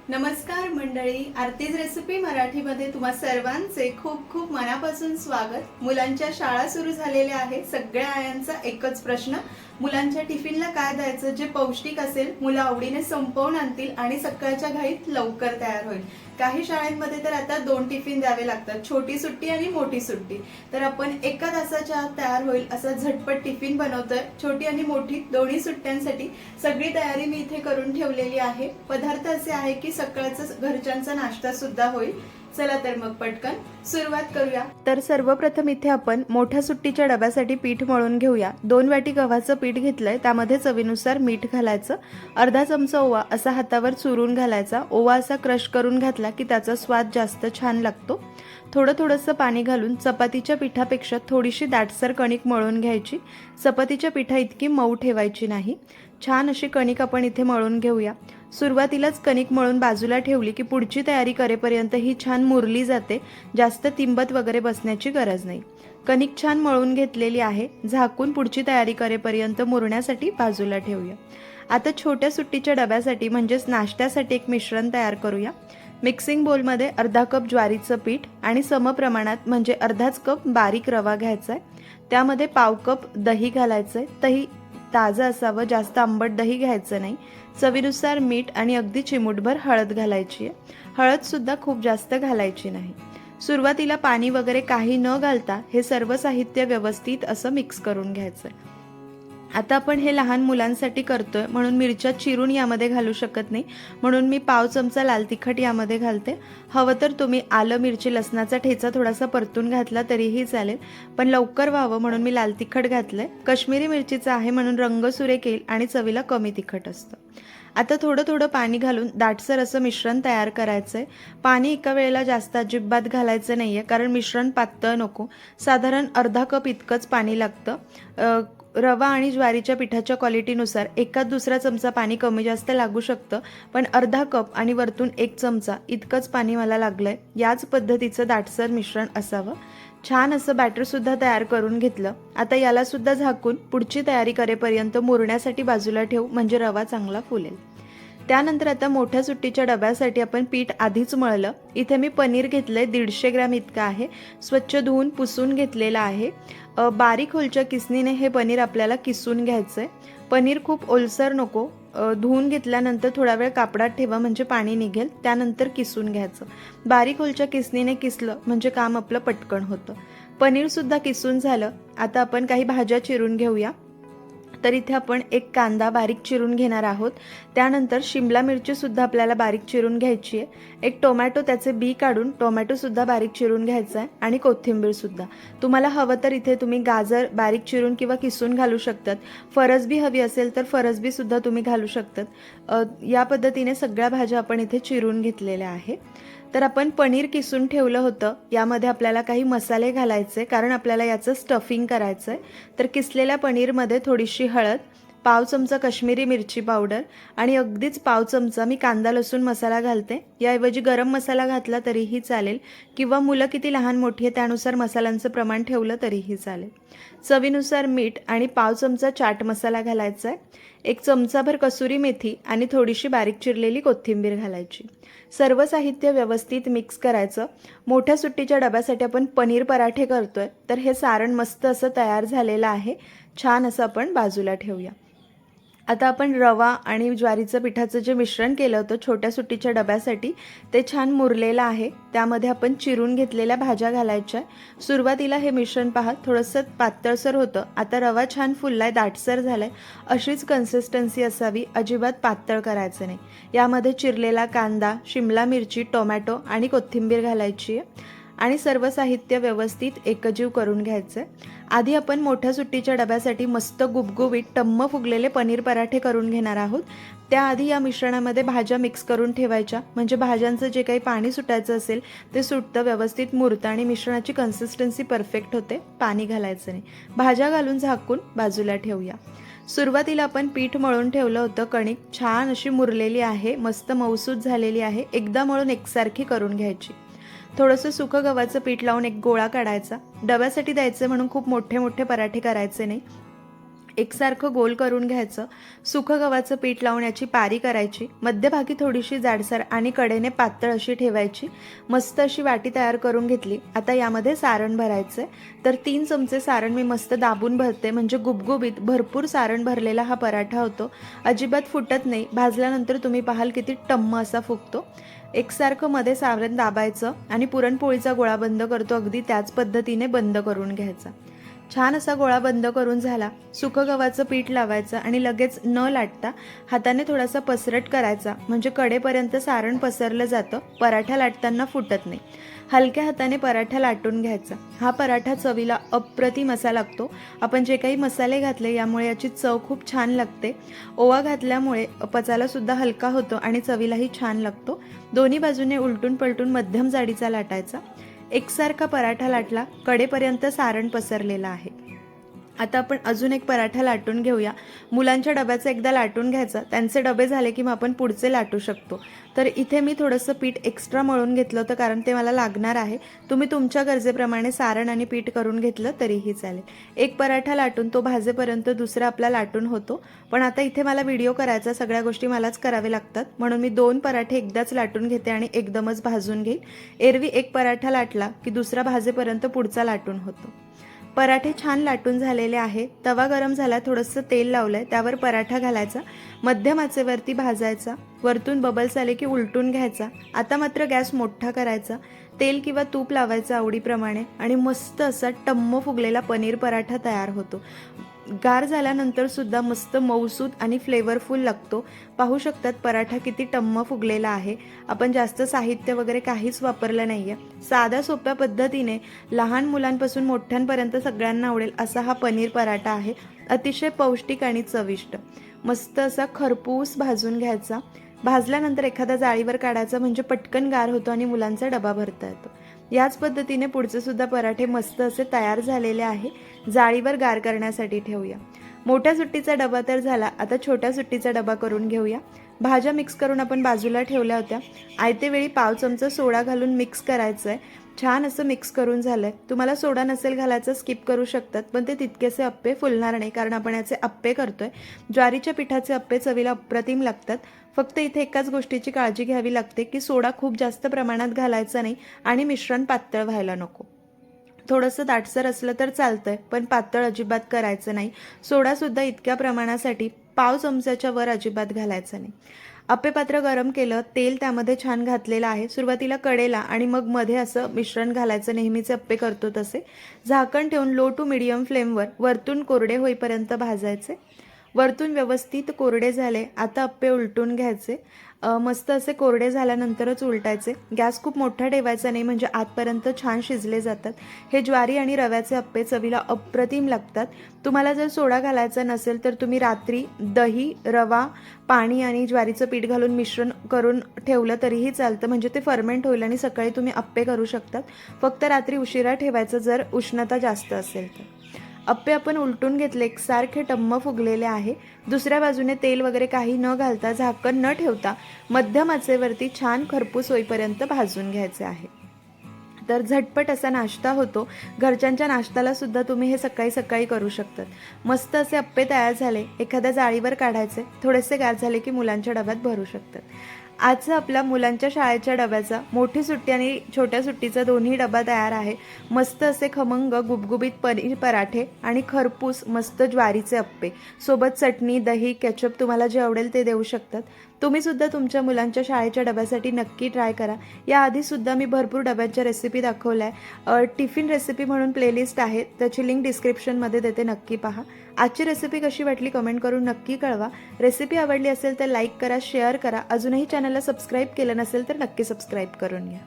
नमस्कार मंडळी, आरतीज रेसिपी मराठीमध्ये तुम्हा सर्वांचे खूप खूप मनापासून स्वागत। मुलांच्या शाळा सुरू झालेल्या आहेत। सगळ्या आयांचा एकच प्रश्न, मुलांच्या टिफिनला काय द्यायचं जे पौष्टिक असेल, मुलं आवडीने संपवून आणतील आणि सकाळच्या घाईत लवकर तयार होईल। काही शाळांमध्ये तर आता 2 टिफिन द्यावे लागतात, छोटी सुट्टी आणि मोठी सुट्टी। तर आपण एका तासाच्या आत तयार होईल असा झटपट टिफिन बनवतोय। छोटी आणि मोठी दोन्ही सुट्ट्यांसाठी सगळी तयारी मी इथे करून ठेवलेली आहे। पदार्थ असे आहे की सकाळचा घरच्यांचा नाश्ता सुद्धा होईल। चला तर मग पटकन सुरुवात करूया। तर सर्वप्रथम इथे आपण मोठ्या सुट्टीच्या डब्यासाठी पीठ मळून घेऊया। 2 वाटी गव्हाचं पीठ घेतलंय, त्यामध्ये चवीनुसार मीठ घालायचं, अर्धा चमचा ओवा असा हातावर चुरून घालायचा। ओवा असा क्रश करून घातला की त्याचा स्वाद जास्त छान लागतो। थोडंसं पाणी घालून चपातीच्या पिठापेक्षा थोडीशी दाटसर कणिक मळून घ्यायची। चपातीच्या पिठा इतकी मऊ ठेवायची नाही। छान अशी कणिक आपण इथे मळून घेऊया। सुरुवातीलाच कणिक मळून बाजूला ठेवली की पुढची तयारी करेपर्यंत ही छान मुरली जाते, जास्त तिंबत वगैरे बसण्याची गरज नाही। कणिक छान मळून घेतलेली आहे, झाकून पुढची तयारी करेपर्यंत मुरण्यासाठी बाजूला ठेवूया। आता छोट्या सुट्टीच्या डब्यासाठी म्हणजेच नाश्त्यासाठी एक मिश्रण तयार करूया। मिक्सिंग बोलमध्ये अर्धा कप ज्वारीचं पीठ आणि समप्रमाणात म्हणजे अर्धाच कप बारीक रवा घ्यायचा आहे। त्यामध्ये पाव कप दही घालायचं आहे। दही ताजं असावं, जास्त आंबट दही घ्यायचं नाही। चवीनुसार मीठ आणि अगदी चिमूटभर हळद घालायची आहे। हळद सुद्धा खूप जास्त घालायची नाही। सुरुवातीला पाणी वगैरे काही न घालता हे सर्व साहित्य व्यवस्थित असं मिक्स करून घ्यायचं आहे। आता आपण हे लहान मुलांसाठी करतोय म्हणून मिरच्या चिरून यामध्ये घालू शकत नाही, म्हणून मी पाव चमचा लाल तिखट यामध्ये घालते। हवं तर तुम्ही आलं मिरची लसणाचा ठेचा थोडासा परतून घातला तरीही चालेल, पण लवकर व्हावं म्हणून मी लाल तिखट घातलंय। काश्मीरी मिरचीचा आहे म्हणून रंग सुरेख येईल आणि चवीला कमी तिखट असतं। आता थोडं पाणी घालून दाटसर असं मिश्रण तयार करायचंय। पाणी एका वेळेला जास्त अजिबात घालायचं नाहीये, कारण मिश्रण पातळ नको। साधारण अर्धा कप इतकंच पाणी लागतं। रवा आणि ज्वारीच्या पिठाच्या क्वालिटीनुसार एकाच दुसरा चमचा पाणी कमी जास्त लागू शकतं, पण अर्धा कप आणि वरतून 1 चमचा इतकंच पाणी मला लागलंय। याच पद्धतीचं दाटसर मिश्रण असावं। छान असं बॅटर सुद्धा तयार करून घेतलं। आता याला सुद्धा झाकून पुढची तयारी करेपर्यंत मुरण्यासाठी बाजूला ठेवू, म्हणजे रवा चांगला फुलेल। त्यानंतर आता मोठ्या सुट्टीच्या डब्यासाठी आपण पीठ आधीच मळलं। इथे मी पनीर घेतलंय, 150 ग्रॅम इतकं आहे। स्वच्छ धुवून पुसून घेतलेलं आहे। बारीक होलच्या किसणीने हे पनीर आपल्याला किसून घ्यायचंय। पनीर खूप ओलसर नको। धुवून घेतल्यानंतर थोडा वेळ कापडात ठेवा म्हणजे पाणी निघेल, त्यानंतर किसून घ्यायचं। बारीक होलच्या किसणीने किसलं म्हणजे काम आपलं पटकन होतं। पनीर सुद्धा किसून झालं। आता आपण काही भाज्या चिरून घेऊया। तर इथे आपण एक कांदा बारीक चिरून घेणार आहोत। त्यानंतर शिमला मिरची सुद्धा आपल्याला बारीक चिरून घ्यायची आहे। एक टोमॅटो त्याचे बी काढून टोमॅटो सुद्धा बारीक चिरून घ्यायचा आहे आणि कोथिंबीर सुद्धा। तुम्हाला हवं तर इथे तुम्ही गाजर बारीक चिरून किंवा किसून घालू शकतात। फरसबी हवी असेल तर फरसबी सुद्धा तुम्ही घालू शकतात। या पद्धतीने सगळ्या भाज्या आपण इथे चिरून घेतलेल्या आहे। तर आपण पनीर किसून ठेवलं होतं, यामध्ये आपल्याला काही मसाले घालायचे, कारण आपल्याला याचं स्टफिंग करायचं आहे। तर किसलेल्या पनीरमध्ये थोडीशी हळद, पाव चमचा काश्मीरी मिरची पावडर आणि अगदीच पाव चमचा मी कांदा लसूण मसाला घालते। याऐवजी गरम मसाला घातला तरीही चालेल, किंवा मुलं किती लहान मोठी आहे त्यानुसार मसाल्यांचं प्रमाण ठेवलं तरीही चालेल। चवीनुसार मीठ आणि पाव चमचा चाट मसाला घालायचा आहे। 1 चमचाभर कसुरी मेथी आणि थोडीशी बारीक चिरलेली कोथिंबीर घालायची। सर्व साहित्य व्यवस्थित मिक्स करायचं। मोठ्या सुट्टीच्या डब्यासाठी आपण पनीर पराठे करतोय, तर हे सारण मस्त असं तयार झालेलं आहे। छान असं आपण बाजूला ठेवूया। आता आपण रवा आणि ज्वारीचं पिठाचं जे मिश्रण केलं होतं छोट्या सुट्टीच्या डब्यासाठी, ते छान मुरलेलं आहे। त्यामध्ये आपण चिरून घेतलेल्या भाज्या घालायच्या। सुरुवातीला हे मिश्रण पहा थोडंसं पातळसर होतं, आता रवा छान फुललाय, दाटसर झालाय। अशीच कन्सिस्टन्सी असावी, अजिबात पातळ करायचं नाही। यामध्ये चिरलेला कांदा, शिमला मिरची, टोमॅटो आणि कोथिंबीर घालायची आहे आणि सर्व साहित्य व्यवस्थित एकजीव करून घ्यायचं। आधी आपण मोठ्या सुट्टीच्या डब्यासाठी मस्त गुबगुबीत टम्म फुगलेले पनीर पराठे करून घेणार आहोत। त्याआधी या मिश्रणामध्ये भाज्या मिक्स करून ठेवायच्या, म्हणजे भाज्यांचं जे काही पाणी सुटायचं असेल ते सुटतं, व्यवस्थित मुरतं आणि मिश्रणाची कन्सिस्टन्सी परफेक्ट होते। पाणी घालायचं नाही। भाज्या घालून झाकून बाजूला ठेवूया। सुरुवातीला आपण पीठ मळून ठेवलं होतं, कणिक छान अशी मुरलेली आहे, मस्त मऊसूत झालेली आहे। एकदा मळून एकसारखी करून घ्यायची। थोडंसं सुकं गव्हाचं पीठ लावून एक गोळा काढायचा। डब्यासाठी द्यायचं म्हणून खूप मोठे मोठे पराठे करायचे नाही। एकसारखं गोल करून घ्यायचं. सुकं गव्हाचं पीठ लावून याची पारी करायची. मध्यभागी थोडीशी जाडसर आणि कडेने पातळ अशी ठेवायची. मस्त अशी वाटी तयार करून घेतली. आता यामध्ये सारण भरायचं आहे. तर 3 चमचे सारण मी मस्त दाबून भरते, म्हणजे गुबगुबीत भरपूर सारण भरलेला हा पराठा होतो. अजिबात फुटत नाही. भाजल्यानंतर तुम्ही पाहाल किती टम्म असा फुगतो. एकसारखं मध्ये सारण दाबायचं आणि पुरणपोळीचा गोळा बंद करतो अगदी त्याच पद्धतीने बंद करून घ्यायचा. छान असा गोळा बंद करून झाला. सुकं गव्हाचं पीठ लावायचं आणि लगेच न लाटता हाताने थोडासा पसरट करायचा, म्हणजे कडेपर्यंत सारण पसरलं जातं. पराठा लाटताना फुटत नाही. हलक्या हाताने पराठा लाटून घ्यायचा. हा पराठा चवीला अप्रतिम असा लागतो. आपण जे काही मसाले घातले यामुळे याची चव खूप छान लागते. ओवा घातल्यामुळे पचायला सुद्धा हलका होतो आणि चवीलाही छान लागतो. दोन्ही बाजूने उलटून पलटून मध्यम जाडीचा लाटायचा. एकसारखा पराठा लाटला, कडेपर्यंत सारण पसरलेलं आहे. आता आपण अजून एक पराठा लाटून घेऊया. मुलांच्या डब्याचं एकदा लाटून घ्यायचं. त्यांचे डबे झाले की मग आपण पुढचे लाटू शकतो. तर इथे मी थोडंसं पीठ एक्स्ट्रा मळून घेतलं होतं, कारण ते मला लागणार आहे. तुम्ही तुमच्या गरजेप्रमाणे सारण आणि पीठ करून घेतलं तरीही चालेल. एक पराठा लाटून तो भाजेपर्यंत दुसरा आपला लाटून होतो. पण आता इथे मला व्हिडिओ करायचा, सगळ्या गोष्टी मलाच करावे लागतात, म्हणून मी 2 पराठे एकदाच लाटून घेते आणि एकदमच भाजून घेईल. एरवी एक पराठा लाटला की दुसरा भाजेपर्यंत पुढचा लाटून होतो. पराठे छान लाटून झालेले आहे. तवा गरम झाला, थोडंसं तेल लावलंय, त्यावर पराठा घालायचा. मध्यम आचेवरती भाजायचा. वरतून बबल्स आले की उलटून घ्यायचा. आता मात्र गॅस मोठा करायचा. तेल किंवा तूप लावायचं आवडीप्रमाणे आणि मस्त असा टम्म फुगलेला पनीर पराठा तयार होतो. गार झाल्यानंतर सुद्धा मस्त मऊसूद आणि फ्लेवरफुल लागतो. पाहू शकतात पराठा किती टम्म फुगलेला आहे. आपण जास्त साहित्य वगैरे काहीच वापरलं नाहीये. साध्या सोप्या पद्धतीने लहान मुलांपासून मोठ्यांपर्यंत सगळ्यांना आवडेल असा हा पनीर पराठा आहे. अतिशय पौष्टिक आणि चविष्ट. मस्त असा खरपूस भाजून घ्यायचा. भाजल्यानंतर एखाद्या जाळीवर काढायचा, म्हणजे पटकन गार होतो आणि मुलांचा डबा भरता येतो. याच पद्धतीने पुढचे सुद्धा पराठे मस्त असे तयार झालेले आहे. जाळीवर गार करण्यासाठी ठेवूया. मोठ्या सुट्टीचा डबा तर झाला. आता छोट्या सुट्टीचा डबा करून घेऊया. भाज्या मिक्स करून आपण बाजूला ठेवल्या होत्या. आयते वेळी पाव चमचा सोडा घालून मिक्स करायचं आहे. छान असं मिक्स करून झालंय. तुम्हाला सोडा नसेल घालायचं स्किप करू शकतात, पण ते तितकेसे अप्पे फुलणार नाही, कारण आपण याचे अप्पे करतोय. ज्वारीच्या पिठाचे अप्पे चवीला अप्रतिम लागतात. फक्त इथे एकाच गोष्टीची काळजी घ्यावी लागते की सोडा खूप जास्त प्रमाणात घालायचा नाही आणि मिश्रण पातळ व्हायला नको. थोडंसं दाटसर असलं तर चालतंय, पण पातळ अजिबात करायचं नाही. सोडासुद्धा इतक्या प्रमाणासाठी पाव चमच्याच्या वर अजिबात घालायचं नाही. अप्पे पात्र गरम केलं, तेल त्यामध्ये छान घातलेलं आहे. सुरुवातीला कडेला आणि मग मध्ये असं मिश्रण घालायचं, नेहमीचे अप्पे करतो तसे. झाकण ठेवून लो टू मिडियम फ्लेमवर वरतून कोरडे होईपर्यंत भाजायचे. वरतून व्यवस्थित कोरडे झाले. आता अप्पे उलटून घ्यायचे. मस्त असे कोरडे झाल्यानंतरच उलटायचे. गॅस खूप मोठा ठेवायचा नाही, म्हणजे आतपर्यंत छान शिजले जातात. हे ज्वारी आणि रव्याचे अप्पे चवीला अप्रतिम लागतात. तुम्हाला जर सोडा घालायचा नसेल तर तुम्ही रात्री दही, रवा, पाणी आणि ज्वारीचं पीठ घालून मिश्रण करून ठेवलं तरीही चालतं, म्हणजे ते फर्मेंट होईल आणि सकाळी तुम्ही अप्पे करू शकतात. फक्त रात्री उशिरा ठेवायचं जर उष्णता जास्त असेल तर. अप्पे आपण उलटून घेतले, एकसारखे टम्म फुगलेले आहे. दुसऱ्या बाजूने तेल वगैरे काही न घालता, झाकण न ठेवता मध्यम आचेवरती छान खरपूस होईपर्यंत भाजून घ्यायचे आहे. तर झटपट असा नाश्ता होतो. घरच्यांच्या नाश्त्याला सुद्धा तुम्ही हे सकाळी सकाळी करू शकतात. मस्त असे अप्पे तयार झाले. एखाद्या जाळीवर काढायचे. थोडेसे गार झाले की मुलांच्या डब्यात भरू शकतात. आजचा आपला मुलांच्या शाळेच्या डब्याचा, मोठी सुट्टी आणि छोट्या सुट्टीचा दोन्ही डबा तयार आहे. मस्त असे खमंग गुबगुबीत पनीर पराठे आणि खरपूस मस्त ज्वारीचे अप्पे. सोबत चटणी, दही, केचप तुम्हाला जे आवडेल ते देऊ शकतात. तुम्ही सुद्धा तुमच्या मुलांच्या शाळेच्या डब्यासाठी नक्की ट्राय करा. याआधी सुद्धा मी भरपूर डब्यांच्या रेसिपी दाखवल्या आहे. टिफिन रेसिपी म्हणून प्लेलिस्ट आहे, त्याची लिंक डिस्क्रिप्शनमध्ये देते, नक्की पहा. आजची रेसिपी कशी वाटली कमेंट करून नक्की कळवा. रेसिपी आवडली असेल तर लाईक करा, शेअर करा. अजूनही चॅनलला सबस्क्राईब केलं नसेल तर नक्की सबस्क्राईब करून घ्या.